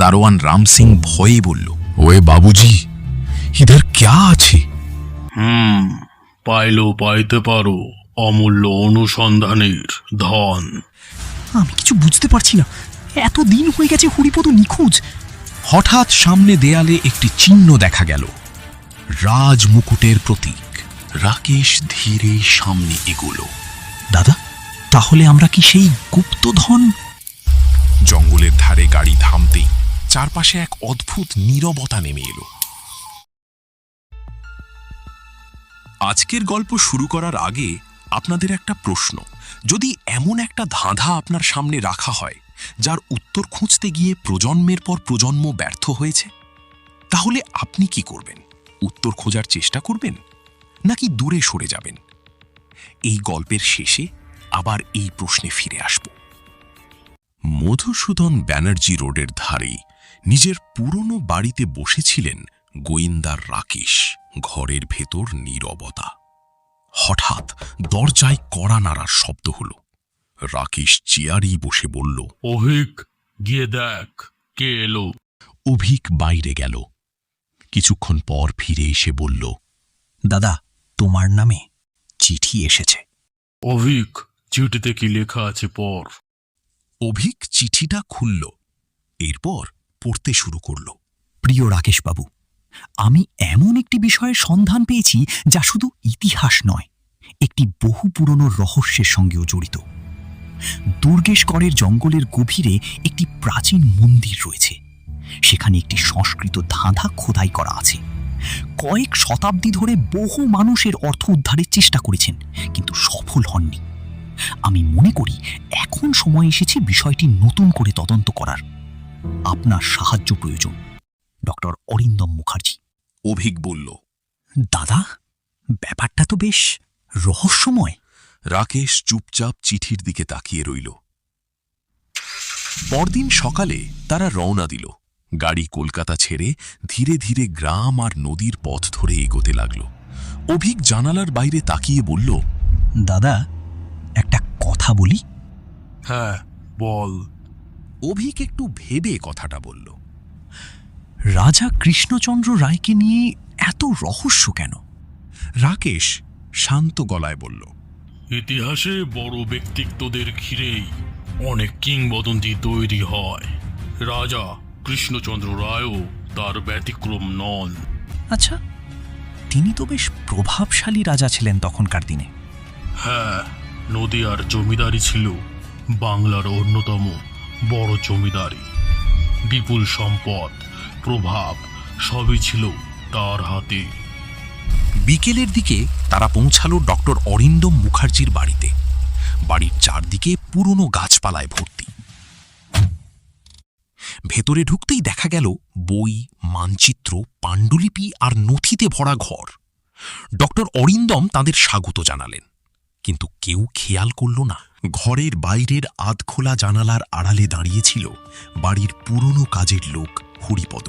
দারোয়ান রাম সিং ভয়ে বলল, ওয়ে বাবুজি, ইধার ক্যা আছে? পাইলেও পাইতে পারো অমূল্য অনুসন্ধানের ধন। আমি কিছু বুঝতে পারছি না, এত দিন হয়ে গেছে হরিপদ নিখোঁজ। হঠাৎ সামনে দেয়ালে একটি চিহ্ন দেখা গেল, রাজ মুকুটের প্রতীক। রাকেশ ধীরে সামনে এগোলো। দাদা, তাহলে আমরা কি সেই গুপ্তধন? জঙ্গলের ধারে গাড়ি থামতেই চারপাশে এক অদ্ভুত নীরবতা নেমে এলো। আজকের গল্প শুরু করার আগে আপনাদের একটা প্রশ্ন, যদি এমন একটা ধাঁধা আপনার সামনে রাখা হয় যার উত্তর খুঁজতে গিয়ে প্রজন্মের পর প্রজন্ম ব্যর্থ হয়েছে, তাহলে আপনি কি করবেন? উত্তর খোঁজার চেষ্টা করবেন নাকি দূরে সরে যাবেন? এই গল্পের শেষে আবার এই প্রশ্নে ফিরে আসব। মধুসূদন ব্যানার্জি রোডের ধারেই নিজের পুরনো বাড়িতে বসেছিলেন গোয়েন্দার রাকেশ। ঘরের ভেতর নীরবতা। হঠাৎ দরজায় কড়া নাড়ার শব্দ হল। রাকেশ চেয়ারেই বসে বলল, অভিক, গিয়ে দেখ কে এলো। অভিক বাইরে গেল। কিছুক্ষণ পর ফিরে এসে বলল, দাদা, তোমার নামে চিঠি এসেছে। অভিক, চিঠিতে কি লেখা আছে পড়। অভিক চিঠিটা খুলল, এরপর পড়তে শুরু করল। প্রিয় রাকেশবাবু, আমি এমন একটি বিষয়ের সন্ধান পেয়েছি যা শুধু ইতিহাস নয়, একটি বহু পুরনো রহস্যের সঙ্গেও জড়িত। দুর্গেশগড়ের জঙ্গলের গভীরে একটি প্রাচীন মন্দির রয়েছে। সেখানে একটি সংস্কৃত ধাঁধা খোদাই করা আছে। কয়েক শতাব্দী ধরে বহু মানুষের অর্থ উদ্ধারের চেষ্টা করেছেন, কিন্তু সফল হননি। আমি মনে করি এখন সময় এসেছে বিষয়টি নতুন করে তদন্ত করার। আপনার সাহায্য প্রয়োজন, ডক্টর অরিন্দম মুখার্জি। অভিক বলল, দাদা, ব্যাপারটা তো বেশ রহস্যময়। রাকেশ চুপচাপ চিঠির দিকে তাকিয়ে রইল। পরদিন সকালে তারা রওনা দিল। গাড়ি কলকাতা ছেড়ে ধীরে ধীরে গ্রাম আর নদীর পথ ধরে এগোতে লাগল। অভিক জানালার বাইরে তাকিয়ে বলল, দাদা, একটা কথা বলি। হ্যাঁ, বল। অভিক একটু ভেবে কথাটা বলল, রাজা কৃষ্ণচন্দ্র রায়কে নিয়ে এত রহস্য কেন? রাকেশ শান্ত গলায় বলল, ইতিহাসে বড় ব্যক্তিত্বদের ঘিরেই অনেক কিংবদন্তি তৈরি হয়। রাজা কৃষ্ণচন্দ্র রায়ও তার ব্যতিক্রম নন। আচ্ছা, তিনি তো বেশ প্রভাবশালী রাজা ছিলেন তখনকার দিনে। হ্যাঁ, নদিয়ার জমিদারি ছিল বাংলার অন্যতম বড় জমিদারি। বিপুল সম্পদ, প্রভাব সবই ছিল তার হাতে। বিকেলের দিকে তারা পৌঁছালো ডক্টর অরিন্দম মুখার্জির বাড়িতে। বাড়ির চারদিকে পুরনো গাছপালায় ভর্তি। ভেতরে ঢুকতেই দেখা গেল বই, মানচিত্র, পাণ্ডুলিপি আর নথিতে ভরা ঘর। ডক্টর অরিন্দম তাদের স্বাগত জানালেন, কিন্তু কেউ খেয়াল করল না ঘরের বাইরের আধখোলা জানালার আড়ালে দাঁড়িয়েছিল বাড়ির পুরনো কাজের লোক হরিপদ।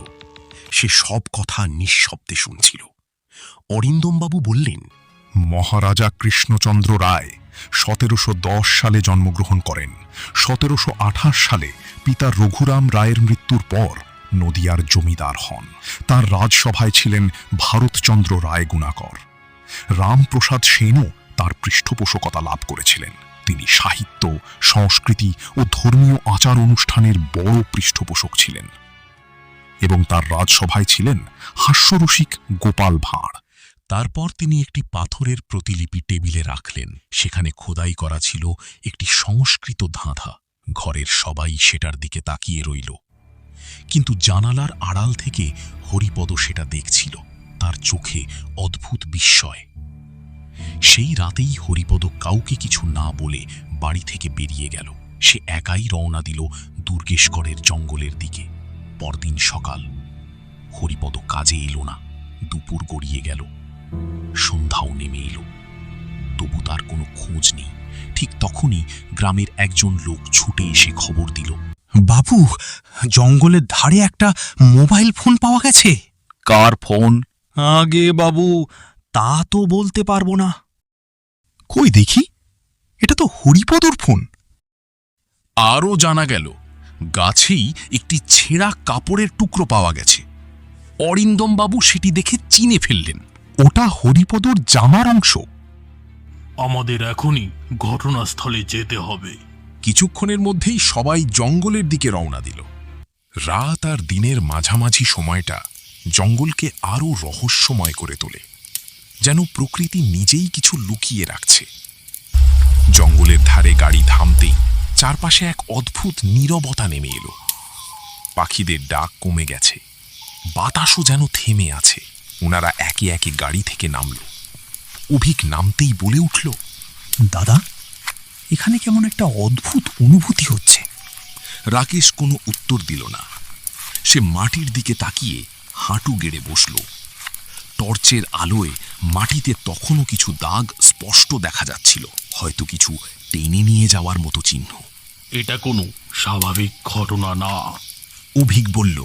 সে সব কথা নিঃশব্দে শুনছিল। অরিন্দমবাবু বললেন, মহারাজা কৃষ্ণচন্দ্র রায় 1710 সালে জন্মগ্রহণ করেন। 1728 সালে পিতা রঘুরাম রায়ের মৃত্যুর পর নদিয়ার জমিদার হন। তার রাজসভায় ছিলেন ভারতচন্দ্র রায় গুণাকর। রামপ্রসাদ সেনও তার পৃষ্ঠপোষকতা লাভ করেছিলেন। তিনি সাহিত্য, সংস্কৃতি ও ধর্মীয় আচার অনুষ্ঠানের বড় পৃষ্ঠপোষক ছিলেন। এবং তার রাজসভায় ছিলেন হাস্যরসিক গোপাল ভাঁড়। তারপর তিনি একটি পাথরের প্রতিলিপি টেবিলে রাখলেন। সেখানে খোদাই করা ছিল একটি সংস্কৃত ধাঁধা। ঘরের সবাই সেটার দিকে তাকিয়ে রইল, কিন্তু জানালার আড়াল থেকে হরিপদ সেটা দেখছিল। তার চোখে অদ্ভুত বিস্ময়। সেই রাতেই হরিপদ কাউকে কিছু না বলে বাড়ি থেকে বেরিয়ে গেল। সে একাই রওনা দিল দুর্গেশগড়ের জঙ্গলের দিকে। পরদিন সকাল। হরিপদ কাজে এলো না। দুপুর গড়িয়ে গেল, সন্ধ্যাও নেমে এলো, তবু তার কোনো খোঁজ নেই। ঠিক তখনই গ্রামের একজন লোক ছুটে এসে খবর দিল, বাবু, জঙ্গলের ধারে একটা মোবাইল ফোন পাওয়া গেছে। কার ফোন? আগে বাবু, তা তো বলতে পারবো না। কই দেখি, এটা তো হরিপদর ফোন। আরও জানা গেল গাছেই একটি ছেঁড়া কাপড়ের টুকরো পাওয়া গেছে। অরিন্দমবাবু সেটি দেখে চিনে ফেললেন। ওটা হরিপদর জামার অংশ। আমাদের এখনই ঘটনাস্থলে যেতে হবে। কিছুক্ষণের মধ্যেই সবাই জঙ্গলের দিকে রওনা দিল। রাত আর দিনের মাঝামাঝি সময়টা জঙ্গলকে আরও রহস্যময় করে তোলে, যেন প্রকৃতি নিজেই কিছু লুকিয়ে রাখছে। জঙ্গলের ধারে গাড়ি থামতেই চারপাশে এক অদ্ভুত নীরবতা নেমে এলো। পাখিদের ডাক কমে গেছে, বাতাসও যেন থেমে আছে। ওনারা একে একে গাড়ি থেকে নামল। অভিক নামতেই বলে উঠল, দাদা, এখানে কেমন একটা অদ্ভুত অনুভূতি হচ্ছে। রাকেশ কোনো উত্তর দিল না। সে মাটির দিকে তাকিয়ে হাঁটু গেড়ে বসল। টর্চের আলোয় মাটিতে তখনও কিছু দাগ স্পষ্ট দেখা যাচ্ছিল, হয়তো কিছু টেনে নিয়ে যাওয়ার মতো চিহ্ন। এটা কোনো স্বাভাবিক ঘটনা না। অভিক বলল,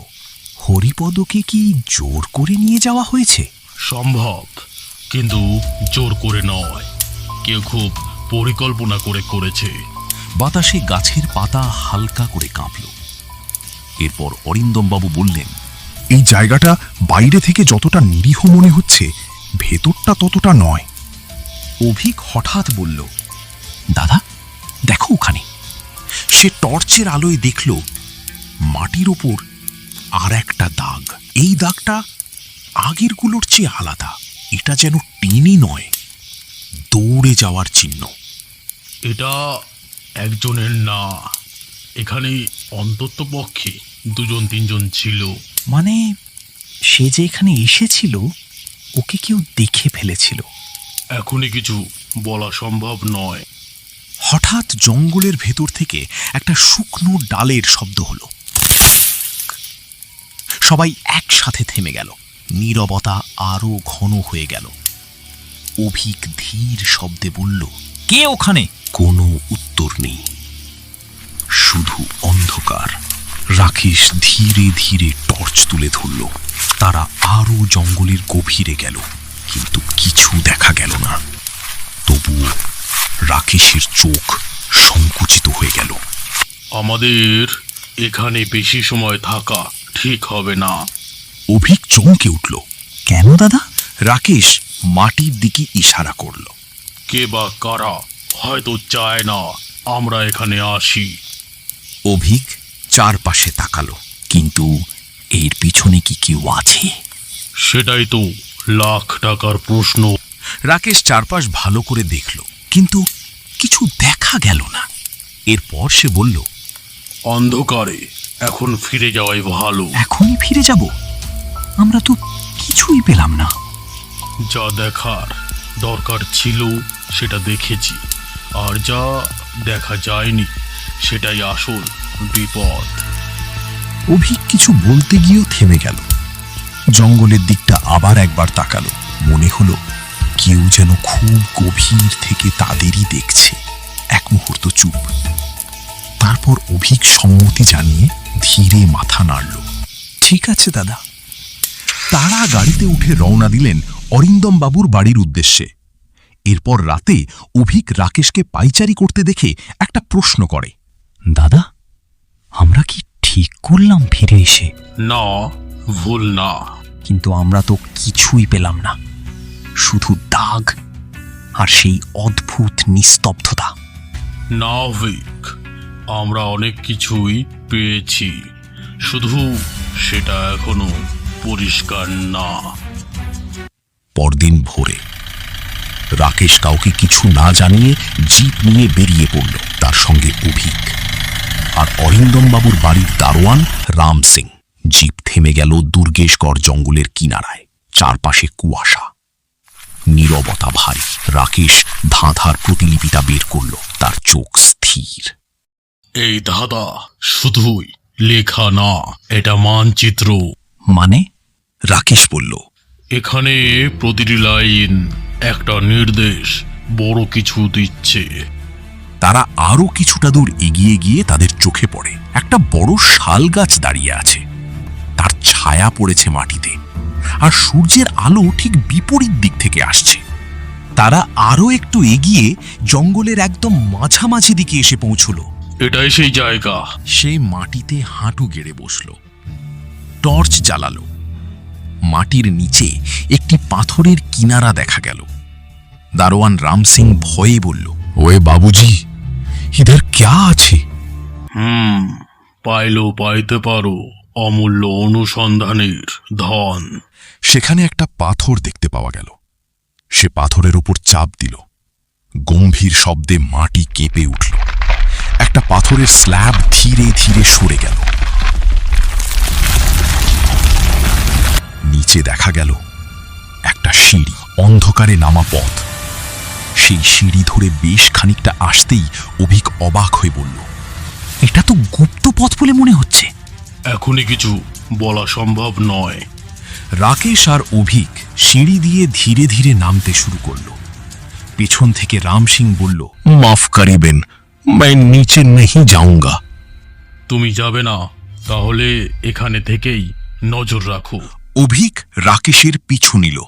হরিপদকে কি জোর করে নিয়ে যাওয়া হয়েছে? সম্ভব, কিন্তু জোর করে নয়। কেউ খুব পরিকল্পনা করে করেছে। বাতাসে গাছের পাতা হালকা করে কাঁপল। এরপর অরিন্দমবাবু বললেন, এই জায়গাটা বাইরে থেকে যতটা নিরীহ মনে হচ্ছে, ভেতরটা ততটা নয়। অভিক হঠাৎ বলল, দাদা দেখো ওখানে। সে টর্চের আলোয় দেখল মাটির ওপর আর একটা দাগ। এই দাগটা আগেরগুলোর চেয়ে আলাদা। এটা যেন টেনে নয়, দৌড়ে যাওয়ার চিহ্ন। এটা একজনের না, এখানে অন্তত পক্ষে 2-3 ছিল। মানে সে যে এখানে এসেছিল, ওকে কেউ দেখে ফেলেছিল। এখনই কিছু বলা সম্ভব নয়। হঠাৎ জঙ্গলের ভেতর থেকে একটা শুকনো ডালের শব্দ হলো। সবাই একসাথে থেমে গেল। নীরবতা আরো ঘন হয়ে গেল। অভিক ধীর শব্দে বলল, কে ওখানে? কোনো উত্তর নেই, শুধু অন্ধকার। রাকেশ ধীরে ধীরে টর্চ তুলে ধরল। তারা আরো জঙ্গলের গভীরে গেল, কিন্তু কিছু দেখা গেল না। তবুও রাকেশের চোখ সংকুচিত হয়ে গেল। আমাদের এখানে বেশি সময় থাকা ঠিক হবে না। অভিক চমকে উঠল। কেন দাদা? রাকেশ মাটির দিকে ইশারা করল। কে বা কারা হয়তো চায় না আমরা এখানে আসি। অভিক চারপাশে তাকালো, কিন্তু এর পিছনে কি কেউ আছে? সেটাই তো লাখ টাকার প্রশ্ন। রাকেশ চারপাশ ভালো করে দেখল, কিন্তু কিছু দেখা গেল না। এরপর সে বলল, অন্ধকারে এখন ফিরে যাওয়াই ভালো। এখনই ফিরে যাব? আমরা তো কিছুই পেলাম না। যা দেখার দরকার ছিল সেটা দেখেছি, আর যা দেখা যায়নি সেটাই আসল বিপদ। অভিক কিছু বলতে গিয়েও থেমে গেল। জঙ্গলের দিকটা আবার একবার তাকালো। মনে হলো কেউ যেন খুব গভীর থেকে তাদেরই দেখছে। এক মুহূর্ত চুপ। তারপর অভিক সম্মতি জানিয়ে ধীরে মাথা নাড়ল। ঠিক আছে দাদা। তারা গাড়িতে উঠে রওনা দিলেন অরিন্দমবাবুর বাড়ির উদ্দেশ্যে। এরপর রাতে অভিক রাকেশকে পাইচারি করতে দেখে একটা প্রশ্ন করে, দাদা, আমরা কি ঠিক করলাম ফিরে এসে? না, ভুল না। কিন্তু আমরা তো কিছুই পেলাম না, শুধু দাগ আর সেই অদ্ভুত নিস্তব্ধতা। না ভিক, আমরা অনেক কিছুই পেয়েছি, শুধু সেটা এখনো পরিষ্কার না। পরদিন ভোরে রাকেশ কাউকে কিছু না জানিয়ে জিপ নিয়ে বেরিয়ে পড়ল। তার সঙ্গে অভিক আর অরিন্দমবাবুর বাড়ির দারোয়ান রাম সিং। জিপ থেমে গেল দুর্গেশগড় জঙ্গলের কিনারায়। চারপাশে কুয়াশা, নীরবতা ভারী। রাকেশ ধাঁধার প্রতিলিপিটা বের করল। তার চোখ স্থির। এই ধাঁধা শুধুই লেখা না, এটা মানচিত্র। মানে? রাকেশ বলল, এখানে প্রতিটি লাইন একটা নির্দেশ, বড় কিছু দিচ্ছে। তারা আরো কিছুটা দূর এগিয়ে গিয়ে তাদের চোখে পড়ে একটা বড় শাল গাছ দাঁড়িয়ে আছে। তার ছায়া পড়েছে মাটিতে, আর সূর্যের আলো ঠিক বিপরীত দিক থেকে আসছে। তারা আরো একটু এগিয়ে জঙ্গলের একদম মাঝামাঝি দিকে এসে পৌঁছল। এটাই সেই জায়গা। সে মাটিতে হাঁটু গেড়ে বসল, টর্চ জ্বালালো। মাটির নিচে একটি পাথরের কিনারা দেখা গেল। দারোয়ান রাম সিং ভয়ে বলল, ওয়ে বাবুজি, ইধার ক্যা আছে? পাইলেও পাইতে পারো অমূল্য অনুসন্ধানের ধন। সেখানে একটা পাথর দেখতে পাওয়া গেল। সে পাথরের উপর চাপ দিল। গম্ভীর শব্দে মাটি কেঁপে উঠল। একটা পাথরের স্ল্যাব ধীরে ধীরে সরে গেল। নিচে দেখা গেল একটা সিঁড়ি, অন্ধকারে নামা পথ। সেই সিঁড়ি ধরে বেশ খানিকটা আসতেই অভিক অবাক হয়ে বলল, এটা তো গুপ্ত পথ বলে মনে হচ্ছে। এখনই কিছু বলা সম্ভব নয়। রাকেশ আর অভিক সিঁড়ি দিয়ে ধীরে ধীরে নামতে শুরু করল। পেছন থেকে রাম সিং বলল, মাফ করিবেন, मैं नीचे नहीं जाऊंगा। তুমি যাবে না? তাহলে এখানে থেকেই নজর রাখো। অভিক রাকেশের পিছু নিল।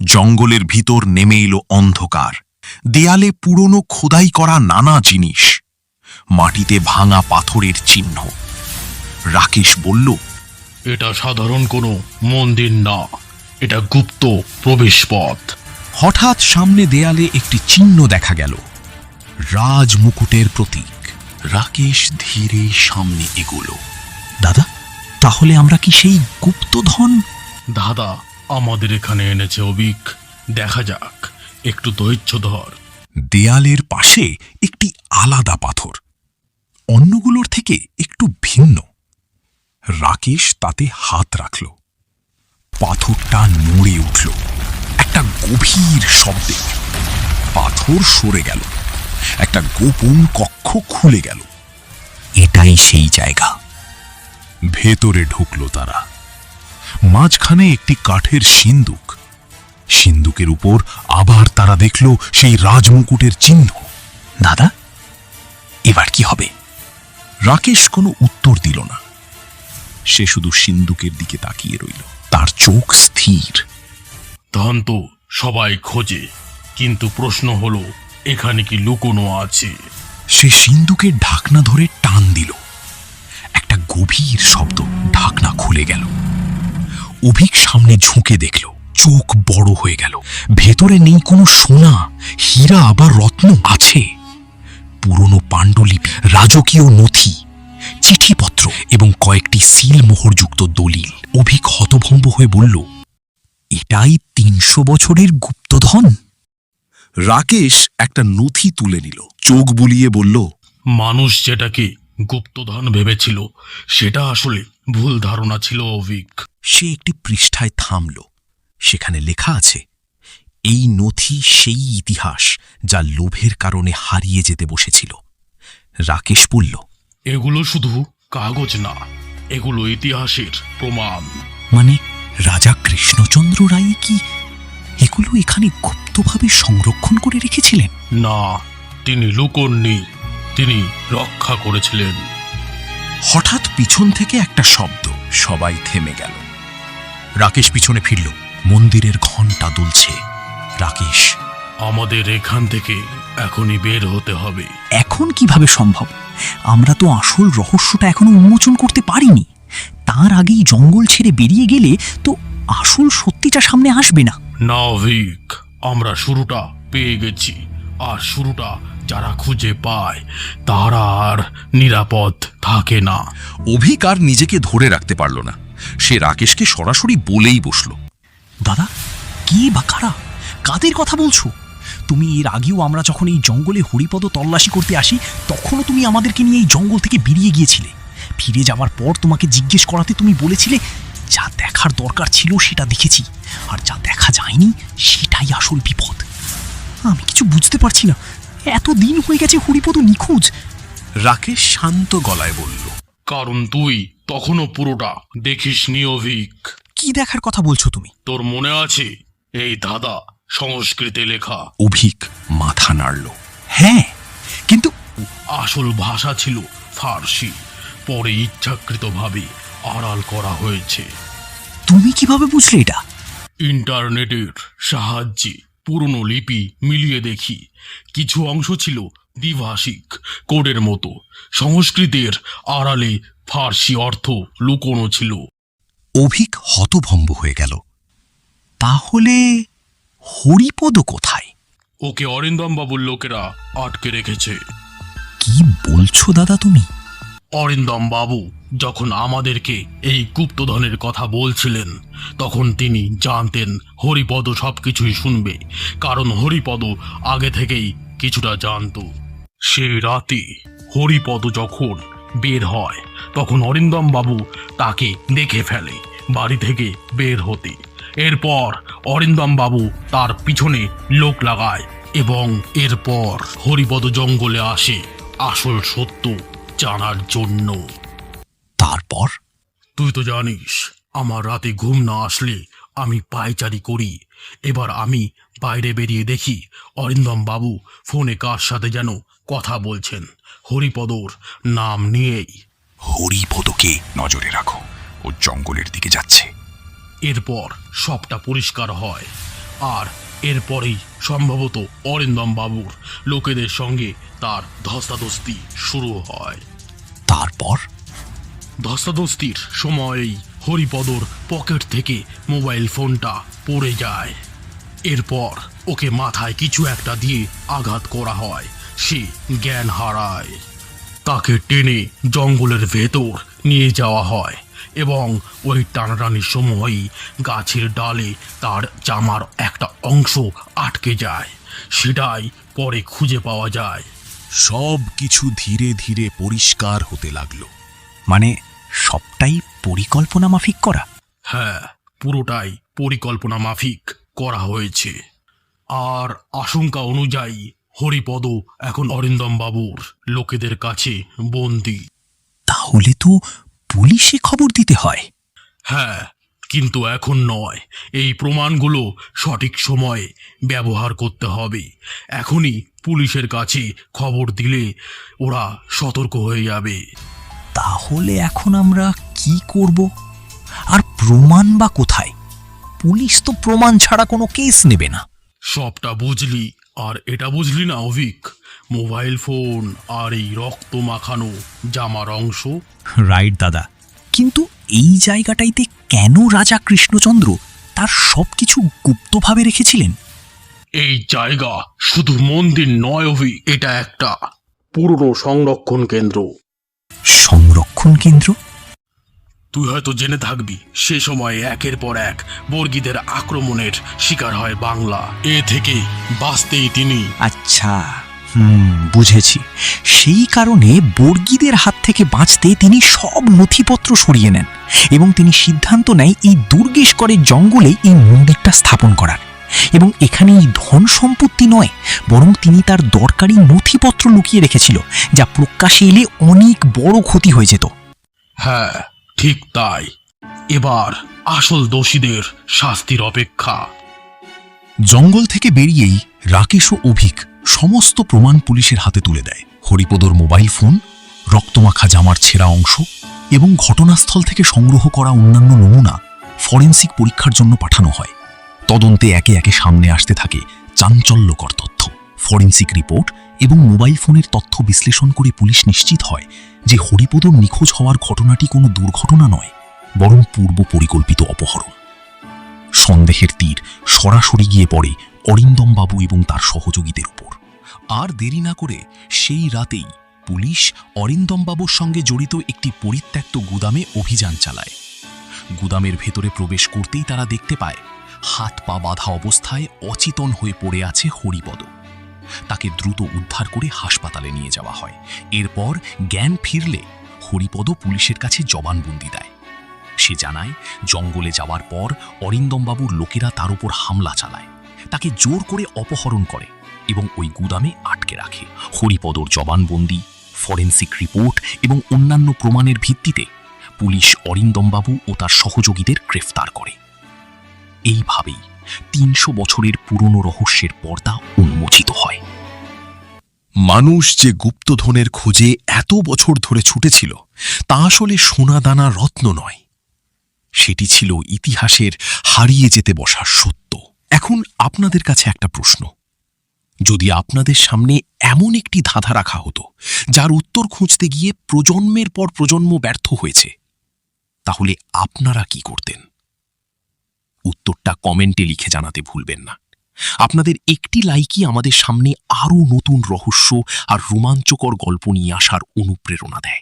জঙ্গলের ভিতর নেমে এলো অন্ধকার। দেয়ালে পুরনো খোদাই করা নানা জিনিস, মাটিতে ভাঙা পাথরের চিহ্ন। রাকেশ বলল, এটা সাধারণ কোনো মন্দির না, এটা গুপ্ত প্রবেশপথ। হঠাৎ সামনে দেয়ালে একটি চিহ্ন দেখা গেল, রাজমুকুটের প্রতীক। রাকেশ ধীরে সামনে এগোলো। দাদা, তাহলে আমরা কি সেই গুপ্তধন? দাদা আমাদের এখানে এনেছে অভিক, দেখা যাক, একটু ধৈর্য ধর। দেয়ালের পাশে একটি আলাদা পাথর, অন্যগুলোর থেকে একটু ভিন্ন। রাকেশ তাতে হাত রাখল। পাথরটা নড়ে উঠল একটা গভীর শব্দে। পাথর সরে গেল। একটা গোপন কক্ষ খুলে গেল। এটাই সেই জায়গা। ভেতরে ঢুকল তারা। মাঝখানে একটি কাঠের সিন্দুক। সিন্দুকের উপর আবার তারা দেখল সেই রাজমুকুটের চিহ্ন। দাদা, এবার কি হবে? রাকেশ কোনো উত্তর দিল না। সে শুধু সিন্দুকের দিকে তাকিয়ে রইল। তার চোখ স্থির। ধন তো সবাই খোঁজে, কিন্তু প্রশ্ন হলো এখানে কি লুকোনো আছে? সে সিন্দুকের ঢাকনা ধরে টান দিল। একটা গভীর শব্দ, ঢাকনা খুলে গেল। অভিক সামনে ঝুঁকে দেখল। চোখ বড় হয়ে গেল। ভেতরে নেই কোনো সোনা, হীরা বা রত্ন। আছে পুরনো পাণ্ডুলিপি, রাজকীয় নথি, চিঠিপত্র এবং কয়েকটি সিলমোহরযুক্ত দলিল। অভিক হতভম্ব হয়ে বলল, এটাই ৩০০ বছরের গুপ্তধন। রাকেশ একটা নথি তুলে নিল, চোখ বুলিয়ে বলল, মানুষ যেটাকে গুপ্তধন ভেবেছিল সেটা আসলে ভুল ধারণা ছিল অভিক। সে একটি পৃষ্ঠায় থামল। সেখানে লেখা আছে, এই নথি সেই ইতিহাস যা লোভের কারণে হারিয়ে যেতে বসেছিল। রাকেশ বলল, এগুলো শুধু কাগজ না, এগুলো ইতিহাসের প্রমাণ। মানে রাজা কৃষ্ণচন্দ্র রায় কি এগুলো এখানে গুপ্তভাবে সংরক্ষণ করে রেখেছিলেন? না, তিনি লুকোননি, তিনি রক্ষা করেছিলেন। হঠাৎ পিছন থেকে একটা শব্দ। সবাই থেমে গেল। রাকেশ পিছনে ফিরল। মন্দিরের ঘণ্টা দুলছে। রাকেশ, আমাদের এখান থেকে এখনই বের হতে হবে। এখন কিভাবে সম্ভব? আমরা তো আসল রহস্যটা এখনো উন্মোচন করতে পারিনি। তার আগেই জঙ্গল ছেড়ে বেরিয়ে গেলে তো আসল সত্যিটা সামনে আসবে না। না অভিক, আমরা শুরুটা পেয়ে গেছি, আর শুরুটা যারা খুঁজে পায় তারা আর নিরাপদ থাকে না। অভিক আর নিজেকে ধরে রাখতে পারল না। সে রাকেশকে সরাসরি বলেই বসল, দাদা, কি বা কারা, কাদের কথা বলছো তুমি? এর আগেও আমরা যখন এই জঙ্গলে হরিপদ তল্লাশি করতে আসি, তখনও তুমি আমাদেরকে নিয়ে এই জঙ্গল থেকে বেরিয়ে গিয়েছিলে। ফিরে যাওয়ার পর তোমাকে জিজ্ঞেস করাতে তুমি বলেছিলে, যা দেখার দরকার ছিল সেটা দেখেছি, আর যা দেখা যায়নি সেটাই আসল বিপদ। আমি কিছু বুঝতে পারছি না, এত দিন হয়ে গেছে হরিপদ নিখোঁজ। রাকেশ শান্ত গলায় বলল, কারণ তুই তখনও পুরোটা দেখিসনি অভিক। কি দেখার কথা বলছো তুমি? তোর মনে আছে এই ধাঁধা সংস্কৃতে লেখা? অভিক মাথা নাড়ল। হ্যাঁ, কিন্তু আসল ভাষা ছিল ফার্সি, পরে ইচ্ছাকৃতভাবে আড়াল করা হয়েছে। তুমি কিভাবে বুঝলে এটা? ইন্টারনেটের সাহায্যে পুরনো লিপি মিলিয়ে দেখি, কিছু অংশ ছিল দ্বিভাষিক কোডের মতো। সংস্কৃতের আড়ালে ফার্সি অর্থ লুকোনো ছিল। অভিক হতভম্ব হয়ে গেল। তাহলে হরিপদ কোথায়? ওকে অরিন্দম বাবুর লোকেরা আটকে রেখেছে। কি বলছো দাদা তুমি? অরিন্দম বাবু যখন আমাদেরকে এই গুপ্তধনের কথা বলছিলেন, তখন তিনি জানতেন হরিপদ সবকিছুই শুনবে, কারণ হরিপদ আগে থেকেই কিছুটা জানতো। সেই রাতে হরিপদ যখন বের হয়, তখন অরিন্দম বাবু তাকে দেখে ফেলে বাড়ি থেকে বের হতে। এরপর অরিন্দম বাবু তার পিছনে লোক লাগায় এবং এরপর হরিপদ জঙ্গলে আসে আসল সত্য জানার জন্য। তারপর? তুই তো জানিস আমার রাতে ঘুম না আসলে আমি পায়চারি করি। এবার আমি বাইরে বেরিয়ে দেখি অরিন্দম বাবু ফোনে কার সাথে যেন কথা বলছেন, হরিপদর নাম নিয়েই। হরিপদকে নজরে রাখো, ও জঙ্গলের দিকে যাচ্ছে। এরপর সবটা পরিষ্কার হয়, আর এরপরেই সম্ভবত অরিন্দম বাবুর লোকেদের সঙ্গে তার ধস্তাধস্তি শুরু হয়। তারপর? ধস্তাধস্তির সময়েই হরিপদর পকেট থেকে মোবাইল ফোনটা পড়ে যায়। এরপর ওকে মাথায় কিছু একটা দিয়ে আঘাত করা হয়, সে জ্ঞান হারায়। তাকে টেনে জঙ্গলের ভেতর নিয়ে যাওয়া হয় এবং ওই টানাটানির সময়ই গাছের ডালে তার জামার একটা অংশ আটকে যায়। সেটাই পরে খুঁজে পাওয়া যায়। সব কিছু ধীরে ধীরে পরিষ্কার হতে লাগলো। মানে সবটাই পরিকল্পনা মাফিক করা? হ্যাঁ, পুরোটাই পরিকল্পনা মাফিক করা হয়েছে। আর আশঙ্কা অনুযায়ী হরিপদ এখন অরিন্দম বাবুর লোকেদের কাছে বন্দী। তাহলে তো পুলিশে খবর দিতে হয়। হ্যাঁ, কিন্তু এখন নয়। এই প্রমাণগুলো সঠিক সময়ে ব্যবহার করতে হবে। এখনই পুলিশের কাছে খবর দিলে ওরা সতর্ক হয়ে যাবে। তাহলে এখন আমরা কি করব? আর প্রমাণ বা কোথায়? পুলিশ তো প্রমাণ ছাড়া কোনো কেস নেবে না। সবটা বুঝলি, আর এটা বুঝলি না অভিক? মোবাইল ফোন আর এই রক্ত মাখানো জামার অংশ। রাইট দাদা, কিন্তু এই জায়গাটাইতে কেন রাজা কৃষ্ণচন্দ্র তার সবকিছু গুপ্তভাবে রেখেছিলেন? এই জায়গা শুধু মন্দির নয় অভিক, এটা একটা পুরনো সংরক্ষণ কেন্দ্র। সংরক্ষণ কেন্দ্র? তুই হয়তো জেনে থাকবি, সে সময় একের পর এক বর্গীদের আক্রমণের শিকার হয় বাংলা। এ থেকে বাঁচতেই তিনি আচ্ছা, বুঝেছি। সেই কারণে বর্গীদের হাত থেকে বাঁচতে তিনি সব নথিপত্র সরিয়ে নেন এবং তিনি সিদ্ধান্ত নেয় এই দুর্গেশকরের জঙ্গলে এই মন্দিরটা স্থাপন করার। এবং এখানে এই ধন সম্পত্তি নয়, বরং তিনি তার দরকারি নথিপত্র লুকিয়ে রেখেছিল, যা প্রকাশ্যে এলে অনেক বড় ক্ষতি হয়ে যেত। হ্যাঁ, ঠিক তাই। এবার আসল দোষীদের শাস্তির অপেক্ষা। জঙ্গল থেকে বেরিয়েই রাকেশ ও অভিক সমস্ত প্রমাণ পুলিশের হাতে তুলে দেয়। হরিপদর মোবাইল ফোন, রক্তমাখা জামার ছেঁড়া অংশ এবং ঘটনাস্থল থেকে সংগ্রহ করা অন্যান্য নমুনা ফরেনসিক পরীক্ষার জন্য পাঠানো হয়। তদন্তে একে একে সামনে আসতে থাকে চাঞ্চল্যকর তথ্য। ফরেনসিক রিপোর্ট এবং মোবাইল ফোনের তথ্য বিশ্লেষণ করে পুলিশ নিশ্চিত হয় যে হরিপদর নিখোঁজ হওয়ার ঘটনাটি কোনো দুর্ঘটনা নয়, বরং পূর্ব পরিকল্পিত অপহরণ। সন্দেহের তীর সরাসরি গিয়ে পড়ে অরিন্দম বাবু এবং তার সহযোগীদের উপর। আর দেরি না করে সেই রাতেই পুলিশ অরিন্দম বাবুর সঙ্গে জড়িত একটি পরিত্যক্ত গুদামে অভিযান চালায়। গুদামের ভেতরে প্রবেশ করতেই তারা দেখতে পায় হাত পা বাঁধা অবস্থায় অচেতন হয়ে পড়ে আছে হরিপদ। তাকে দ্রুত উদ্ধার করে হাসপাতালে নিয়ে যাওয়া হয়। এরপর জ্ঞান ফিরলে হরিপদ পুলিশের কাছে জবানবন্দি দেয়। সে জানায় জঙ্গলে যাওয়ার পর অরিন্দমবাবুর লোকেরা তার উপর হামলা চালায়, তাকে জোর করে অপহরণ করে এবং ওই গুদামে আটকে রাখে। হরিপদর জবানবন্দি, ফরেনসিক রিপোর্ট এবং অন্যান্য প্রমাণের ভিত্তিতে পুলিশ অরিন্দমবাবু ও তার সহযোগীদের গ্রেফতার করে। এইভাবেই ৩০০ বছরের পুরনো রহস্যের পর্দা উন্মোচিত হয়। মানুষ যে গুপ্তধনের খোঁজে এত বছর ধরে ছুটেছিল তা আসলে সোনাদানা রত্ন নয়, সেটি ছিল ইতিহাসের হারিয়ে যেতে বসা সত্য। এখন আপনাদের কাছে একটা প্রশ্ন, যদি আপনাদের সামনে এমন একটি ধাঁধা রাখা হতো যার উত্তর খুঁজতে গিয়ে প্রজন্মের পর প্রজন্ম ব্যর্থ হয়েছে, তাহলে আপনারা কি করতেন? উত্তরটা কমেন্টে লিখে জানাতে ভুলবেন না। আপনাদের একটি লাইকই আমাদের সামনে আরও নতুন রহস্য আর রোমাঞ্চকর গল্প নিয়ে আসার অনুপ্রেরণা দেয়।